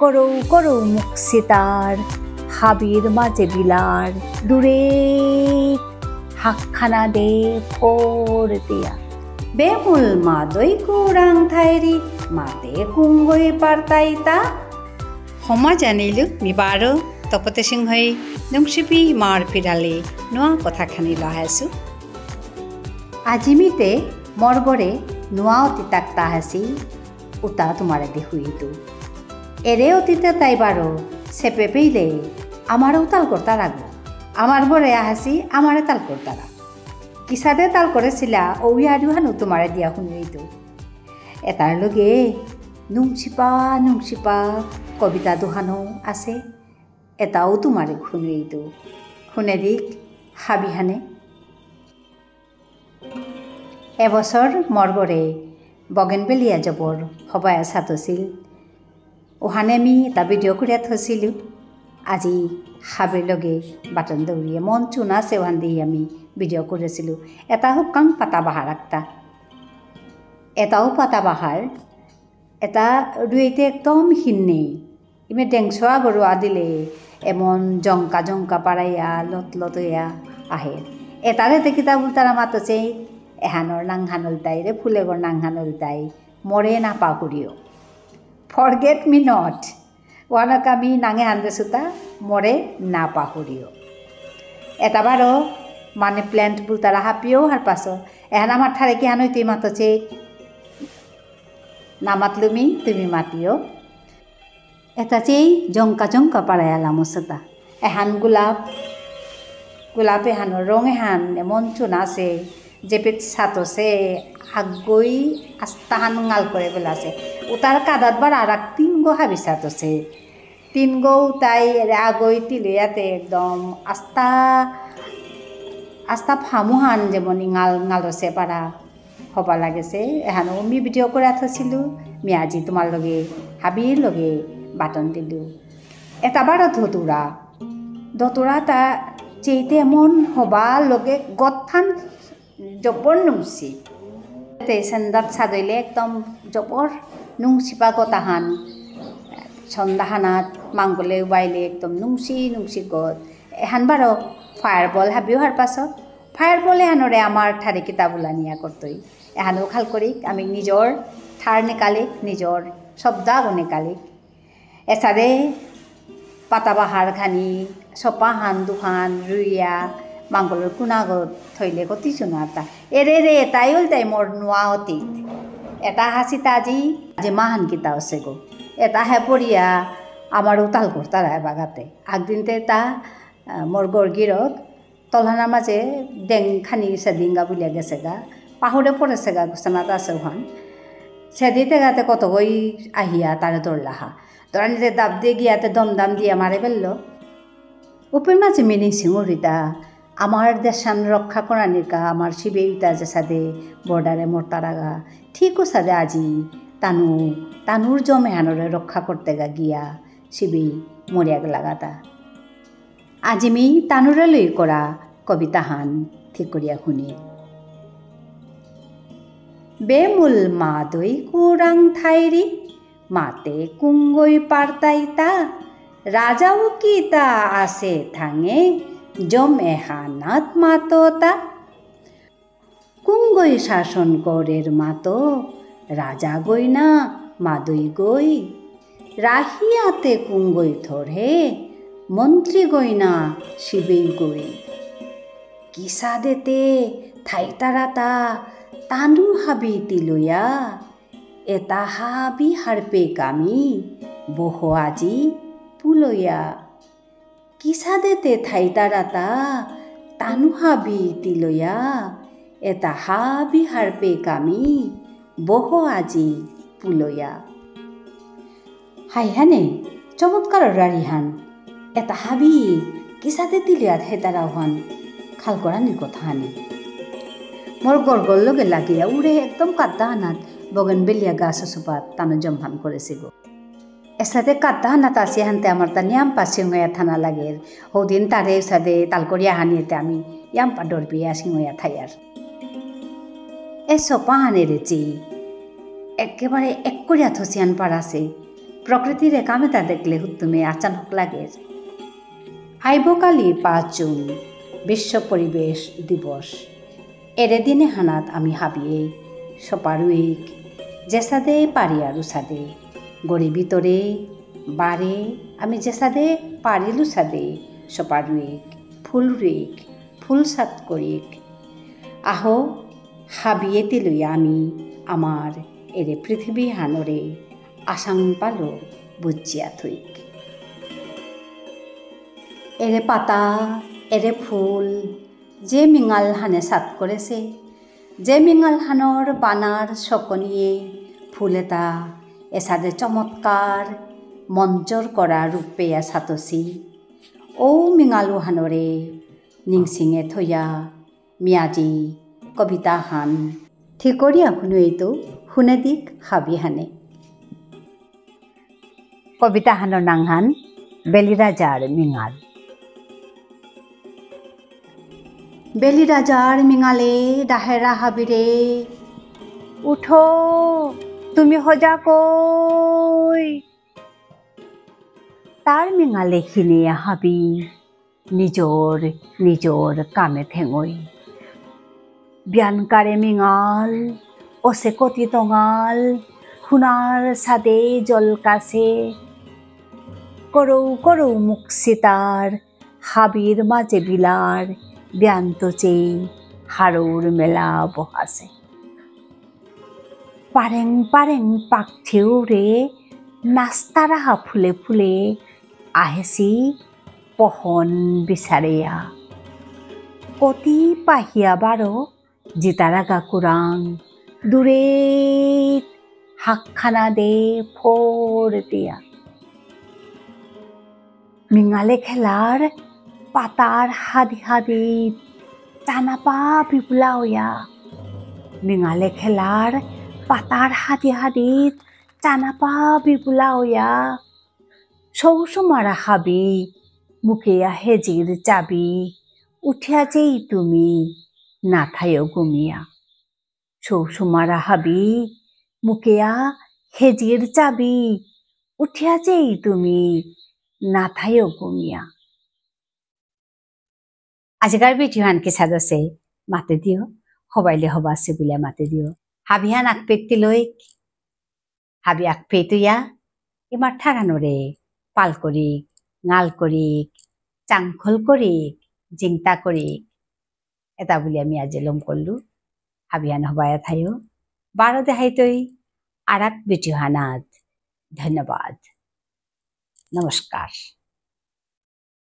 কৰৌ কৰৌ মুখ সিতাৰ হাবিৰ মাঝে বিলাৰ দূৰে হাকখানা দে ফোৰ দিয়া বেমুল মাদৈ কুৰাং থাইৰি মাতে কুংগৈ পাৰতাইতা সমা জানিলো মিবাৰো তপতে সিংহই নংচিপি মাৰ ফিৰালে নোৱা কথাখানি লহাইছো আজিমিতে মৰগৰে নোৱা অতিতাক তাহাচি উতা তোমাৰে দেখুইতো এৰে অতীতে তাই বারো চেপে পেইলে আমারও তাল করতা রাখবো আমার বরে আহাসি আমারে তাল করতারা কিসাদে তাল করেছিলা ওই আর হানু তোমারে দিয়া শুনিতো এটার লগে নুংচিপা কবিতা দুহানো আছে এটাও তোমারে শুনিতো শুনে দিক হাবিহানে এবছর মরগরে বগেনবেলিয়া জবর সবাই ছাতছিল ওহানে আমি এটা ভিডিঅ' কৰি থৈছিলোঁ আজি হাবিৰ লগে বাটন দৌৰিয়ে মন চুনা চেৱান দি আমি ভিডিঅ' কৰিছিলোঁ এটা শুকান পাতা বাহাৰ একটা এটাও পাতা বাহাৰ এটা দুইতে একদম হিন্নেই ইমে ডেংচোৱা গৰুৱা দিলে এমন জংকা পাৰাইয়া লতলতয়া আহে এটাৰে তেকিতা বুলতাৰা মাতছে এহানৰ নাংহান উল্টাইৰে ফুলেগৰ নাংহান উল্টাই মৰে নাপাহৰিও Forget me not. Wana kami nange hande suta more na pahurio. Eta baro money plant bultara hapio har paso. Ehana mathare ki hanoi tui mato che namatlumi tumi matio. Eta che jongka paraya lamo suta. Ehan gulab ehan rong ehan emon chuna se jepit sato se agoi astahan ngal kore belase. উতার কাদাত বার আর তিন গো হাবিসাত আছে তিন গো তাই আগই তিলিয়াতে একদম আস্তা ফামুহান যেমন ঙাল রসে পারা হবা লাগেছে এহানো আমি ভিডিঅ' করে থৈছিলোঁ মি আজি তোমার লগে হাবির লগে বাটন দিলোঁ এটা বাৰ দতুৰা তা চেইতে এমন হবা লগে গথান জবর নুমসি সেন্দাত সাদইলে একদম জবর নুংচিপা গতাহান সন্দাহানাত মাংগলে বাইলে একদম নুংচি গত এহান বারো ফায়ারবল হাবিও হার পাছত ফায়ারবলে এহানরে আমার ঠারে কিতাবুলা নিয়া করতই এহানো খাল করিক আমি নিজর ঠার নেকালিক নিজর শব্দাগো নেকালিক এসাদে পাতাবাহার খানি সপাহান দুহান রুইয়া মাংগলের কুনাগত থইলে কতি চুনাতা এরে তাই তাই মোর নোয়া অতীত এটা হাসিতা আজি যে মাহান কিতা আছে গো এটা হে পড়িয়া আমারও তাল করতারা বাগাতে আগদিনতে তা মোর গর্গিরক তলহানার মাঝে ডেং খানি সেদিঙ্গা বুলিয়া গেছে গা পাহুরে পড়েছে গা গোসানাত আছে ওখান সেদিতে গাতে কত গই আহিয়া তারে দৌড়লাহা দৌড়ানিতে দাব দিয়ে গিয়াতে দমদাম দিয়া মারে ফেললো উপর মাঝে মিনিং সিঙুরিতা আমার দেশান রক্ষা করানির কা আমার শিবেইতা যে সাদে বর্ডারে মোরতারাগা ঠিকও সাদে আজি তানুর জমে হানরে রক্ষা করতে গা গিয়া শিবি মরিয়া লাগাতা আজি মি তানুরে লই করা কবিতা হান ঠিক করিয়া শুনি বেমুল মাদৈ কুৰাং থাইরি মাতে কুংগৈ পারতাইতা রাজাও কিতা আছে থাঙে জমে হানাত মাতোতা কুংগৈ শাসন করের মাতো রাজা গই না মাদৈ গই রাহিয়াতে কুংগৈ থরে মন্ত্রী গই না শিবেই গই কিসা দেতে থাইতারাতা তানু হাবি তিলয়া এটা হাবি হারপে কামি বহ আজি পুলয়া কিসা দেতে থাইতারাতা তানু হাবি তিলয়া এটা হাবি হারপে কামি বহ আজি পুলয়া হাইহানে চমৎকার রারিহান এটা হাবি কিসাতে তিলিয়াত হেতারা হান খাল করানির কথা হানি মোর গরগর লগে লাগিয়া উড়ে একদম কাদ্দা হানাত বগেনবেলিয়া গাছ সোপাত তানো জমহান করেছে গো এসাদে কাদ্দা হানাত আসি হানতে আমার তা নিয়াম পাশে হইয়া থানা লাগের হদিন তারে সাদে তালকরিয়া হানিতে আমি ইয়াম্পা ডরবিয়া সিংহয়া থাইয়ার এ সোপা হানে রেচি একেবারে এক করিয়া থসিয়ান পারাছে প্রকৃতির কাম এটা দেখলে হুতুমে আচানক লাগে আইব কালি 5 জুন বিশ্ব পরিবেশ দিবস এরে দিনে হানাত আমি হাবিয়ে সপারুইক যেসাদে পারি আৰু সাদে গড়ি ভিতরে বারে আমি যেসাদে পারিলু সাদে সপারুইক ফুল রুইক ফুল সাত করিক আহো হাবিয়েতে লইয়া আমি আমার এরে পৃথিবী হানরে আসাং পালো বুঝিয়া থইক এরে পাতা এরে ফুল যে মিঙাল হানে সাত করেছে যে মিঙাল হানর বানার সকনিয়ে ফুল এটা এসাদে চমৎকার মঞ্জর করা রূপেয়া সাতসি ও মিঙালু হানরে নিংসিঙে থইয়া মিয়াজি কবিতা হান ঠিকরিয়া শুনুয়েতো শুনে দিক হাবি হানে কবিতা হানৰ নাংহান বেলিৰাজাৰ মিঙাল বেলি ৰাজাৰ মিঙালে ডাহেৰা হাবিৰে উঠো তুমি সজাকৈ তাৰ মিঙালে খিনিয়ে হাবি নিজৰ নিজৰ কামে ঠেঙৈ বিয়ানকাৰে মিঙাল অচে কতি টঙাল সোণাৰ চাদে জলকাছে কৰৌ কৰৌ মুখ চিতাৰ হাবিৰ মাজে বিলাৰ ব্যান্তচে হাড়ৌর মেলা বহাছে পারেং পারেং পাকথিউরে নাস্তা রাহা ফুলে ফুলে আহেছি পহন বিচারেয়া কতি পাহিয়া বারো জিতারা গাকুরাং দূরে হাকখানা দে ফোর দিয়া মিঙালে খেলার পাতার হাদি হাদি চানাপা পিপুলাওয়া মিঙালে খেলার পাতার হাদি হাদি চানাপা পিপুলাওয়া সৌসুমারা হাবি মুখিয়া হেজির চাবি উঠিয়া যেই তুমি না থাইও গুমিয়া সৌসুমারা হাবি মুখিয়া হেজির চাবি উঠিয়া যেই তুমি না থাইও গুমিয়া আজিকার ভিডিওহান কিসাদ আছে মাতে দিও হবাইলে হবা আছে বলে মাতে দিও হাবিহান আকপেতি লৈ হাবি আকপেতুয়া ইমার ঠাগানোরে পাল করিক নাল করিক চাংখল করিক জিংতা করিক এটা বলে আমি আজি লম করলু হাবিহান হবায়া থাইও বারো দেহাই তৈ আর এক ভিডিওহানাত ধন্যবাদ নমস্কার।